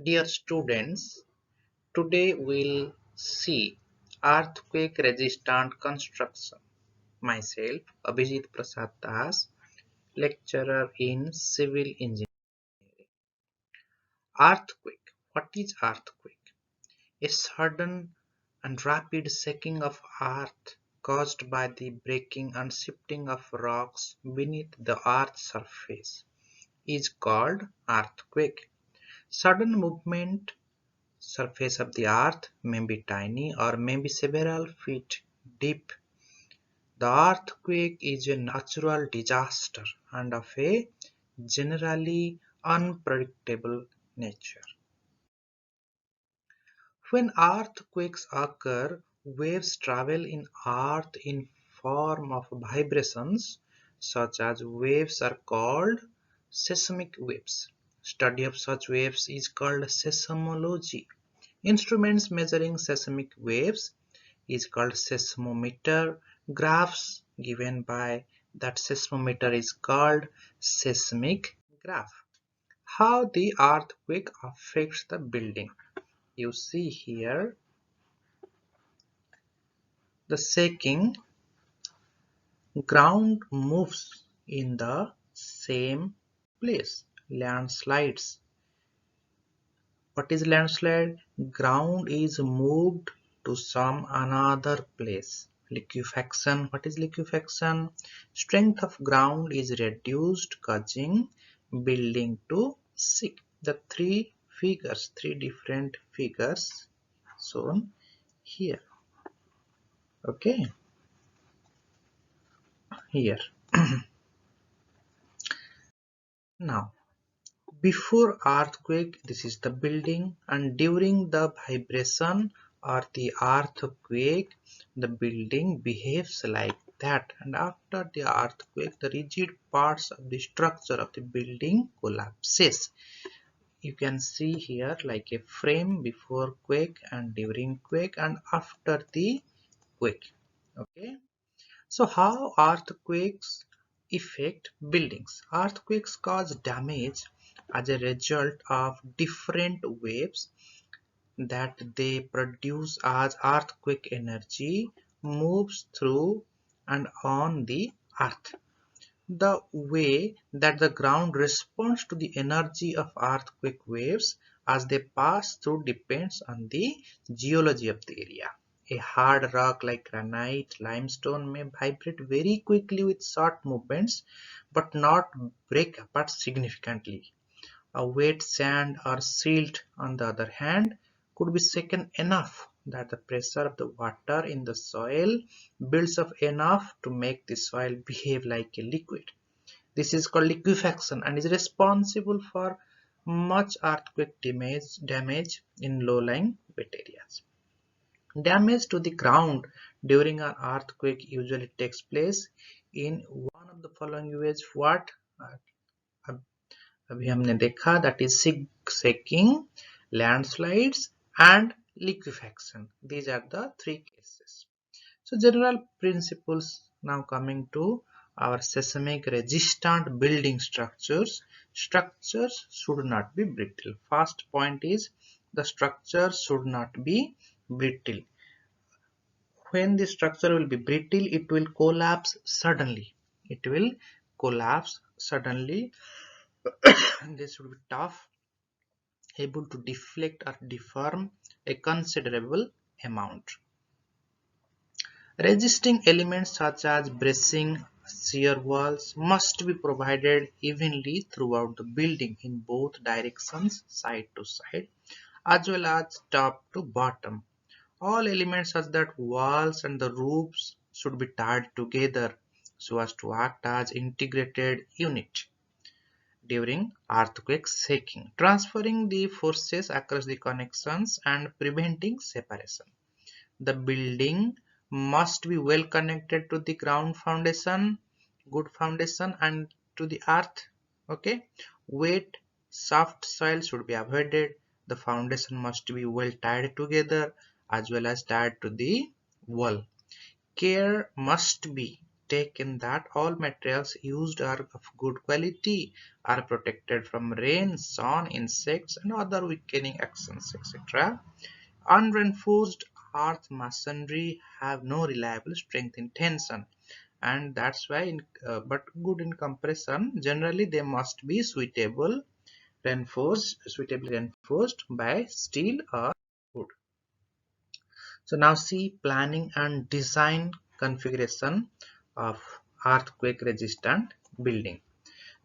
Dear students, today we'll see earthquake resistant construction. Myself, Abhijeet Prasad, lecturer in civil engineering. Earthquake. What is earthquake? A sudden and rapid shaking of earth caused by the breaking and shifting of rocks beneath the earth's surface is called earthquake. Sudden movement surface of the earth may be tiny or may be several feet deep. The earthquake is a natural disaster and of a generally unpredictable nature. When earthquakes occur, waves travel in earth in form of vibrations. Such as waves are called seismic waves. Study of such waves is called seismology. Instruments measuring seismic waves is called seismometer. Graphs given by that seismometer is called seismic graph. How the earthquake affects the building. You see here the shaking ground moves in the same place. Landslides. What is landslide? Ground is moved to some another place. Liquefaction. What is liquefaction? Strength of ground is reduced, causing building to sink. The three different figures shown here. Okay, here. Now, before earthquake, this is the building, and during the vibration or the earthquake, the building behaves like that, and after the earthquake, the rigid parts of the structure of the building collapses. You can see here like a frame before quake and during quake and after the quake. Okay. So how earthquakes affect buildings? Earthquakes cause damage as a result of different waves that they produce as earthquake energy moves through and on the earth. The way that the ground responds to the energy of earthquake waves as they pass through depends on the geology of the area. A hard rock like granite, limestone may vibrate very quickly with short movements but not break apart significantly. A wet sand or silt, on the other hand, could be shaken enough that the pressure of the water in the soil builds up enough to make the soil behave like a liquid. This is called liquefaction and is responsible for much earthquake damage in low-lying wet areas. Damage to the ground during an earthquake usually takes place in one of the following ways. What अभी हमने देखा, that is shaking, landslides and liquefaction. These are the three cases. So general principles now coming to our seismic resistant building structures. Structures should not be brittle. First point is the structure should not be brittle. When the structure will be brittle, it will collapse suddenly. It will collapse suddenly. This will be tough, able to deflect or deform a considerable amount. Resisting elements such as bracing shear walls must be provided evenly throughout the building in both directions, side to side, as well as top to bottom. All elements such that walls and the roofs should be tied together so as to act as integrated unit during earthquake shaking, transferring the forces across the connections and preventing separation. The building must be well connected to the ground foundation, good foundation, and to the earth. Okay, wet, soft soil should be avoided. The foundation must be well tied together as well as tied to the wall. Care must be taken that all materials used are of good quality, are protected from rain, sun, insects, and other weakening actions, etc. Unreinforced earth masonry have no reliable strength in tension, and that's why but good in compression. Generally they must be suitably reinforced by steel or wood. So now see planning and design configuration of earthquake resistant building.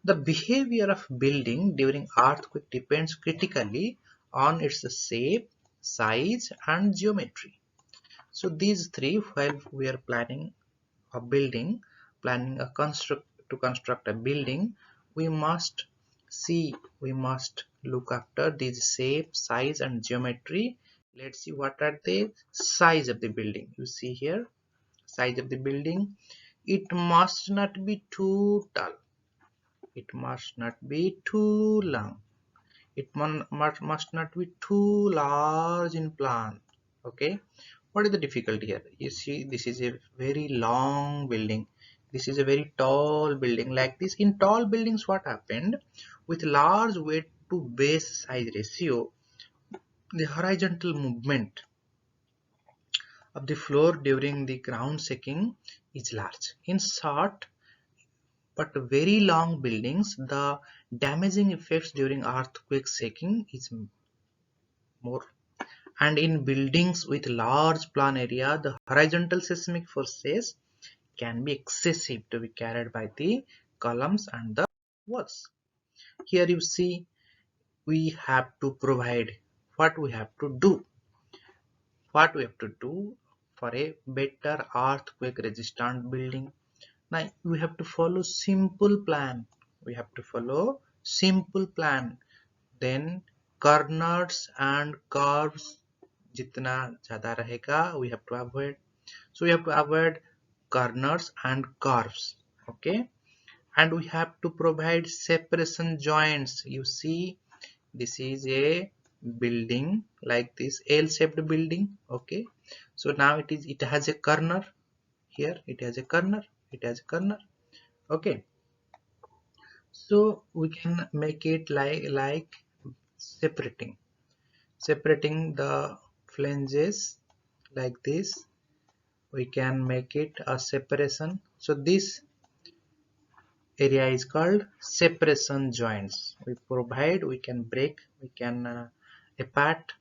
The behavior of building during earthquake depends critically on its shape, size, and geometry. So these three, while we are planning a building, planning a construct a building, we must we must look after these shape, size, and geometry. Let's see what are the size of the building. You see here, size of the building. It must not be too tall. It must not be too long. It must not be too large in plan. Okay, what is the difficulty here? You see, this is a very long building. This is a very tall building. Like this, in tall buildings, what happened with large weight to base size ratio, the horizontal movement of the floor during the ground shaking is large. In short but very long buildings, the damaging effects during earthquake shaking is more. And in buildings with large plan area, the horizontal seismic forces can be excessive to be carried by the columns and the walls. Here you see we have to provide what we have to do. What we have to do for a better earthquake resistant building. Now we have to follow simple plan. We have to follow simple plan. Then corners and curves जितना ज़्यादा रहेगा we have to avoid. So we have to avoid corners and curves. Okay, and we have to provide separation joints. You see, this is a building like this L-shaped building. Okay, so now it has a corner here. It has a corner. It has a corner. Okay, so we can make it like separating the flanges like this. We can make it a separation. So this area is called separation joints. We can break, we can apart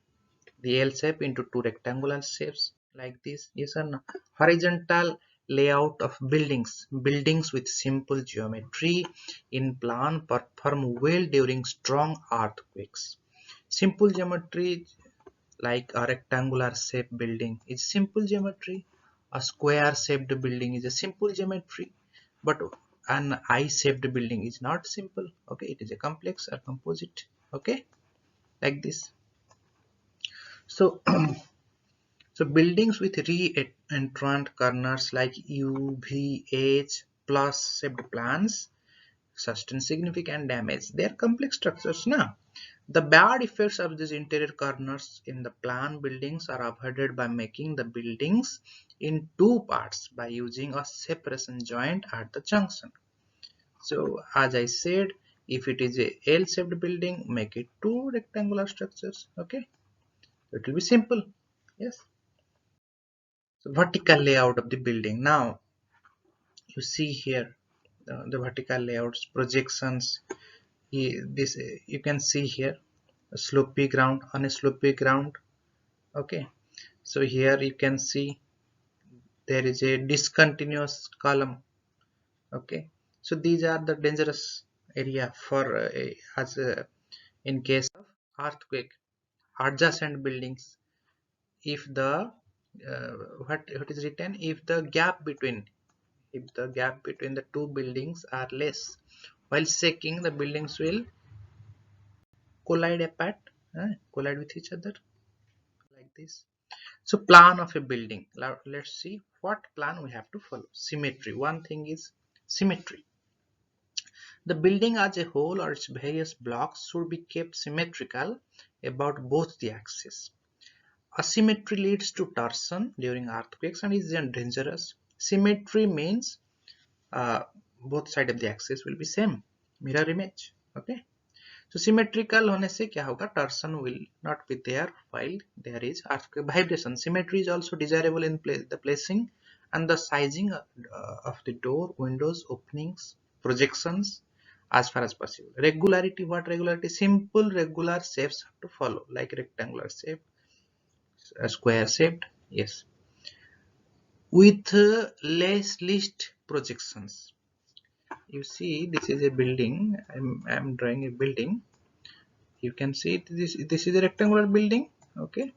the L shape into two rectangular shapes like this. Is an horizontal layout of buildings with simple geometry in plan perform well during strong earthquakes. Simple geometry like a rectangular shaped building is simple geometry. A square shaped building is a simple geometry, but an eye shaped building is not simple. Okay, it is a complex or composite. Okay, like this. So so buildings with re-entrant corners like U, V, H plus shaped plans sustain significant damage. They are complex structures now. The bad effects of these interior corners in the plan buildings are avoided by making the buildings in two parts by using a separation joint at the junction. So as I said, if it is a L-shaped building, make it two rectangular structures. Okay, it will be simple. Yes. So vertical layout of the building. Now you see here the vertical layouts, projections. This you can see here a slopy ground on a slopy ground. Okay, so here you can see there is a discontinuous column. Okay, so these are the dangerous area for in case of earthquake. Adjacent buildings, if the what is written, if the gap between the two buildings are less, while shaking the buildings will collide apart, collide with each other like this. So plan of a building. Now let's see what plan we have to follow. Symmetry. One thing is symmetry. The building as a whole or its various blocks should be kept symmetrical about both the axes. Asymmetry leads to torsion during earthquakes and is then dangerous. Symmetry means both side of the axis will be same mirror image. Okay, so symmetrical होने से क्या होगा, torsion will not be there while there is earthquake vibration. Symmetry is also desirable in the placing and the sizing of the door, windows, openings, projections as far as possible. Regularity, what regularity? Simple regular shapes have to follow, like rectangular shape, square shaped, yes, with less least projections. You see, this is a building. I'm drawing a building. You can see this is a rectangular building. Okay,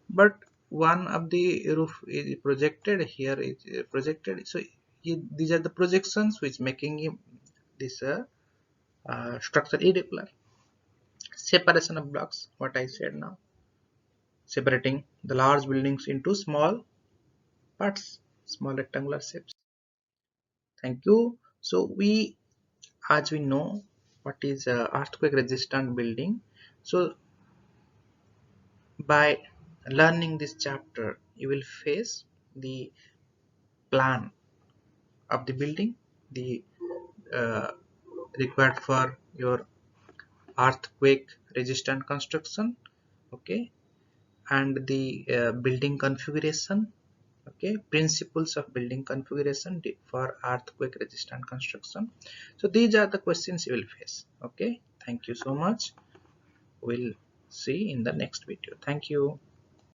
but one of the roof is projected, here is projected. So these are the projections which making this structure irregular. Separation of blocks, what I said now, separating the large buildings into small parts, small rectangular shapes. Thank you. So as we know what is earthquake resistant building, so by learning this chapter you will face the plan of the building, the uh, required for your earthquake resistant construction, okay, and the building configuration, okay, principles of building configuration for earthquake resistant construction. So these are the questions you will face. Okay, thank you so much. We'll see in the next video. Thank you.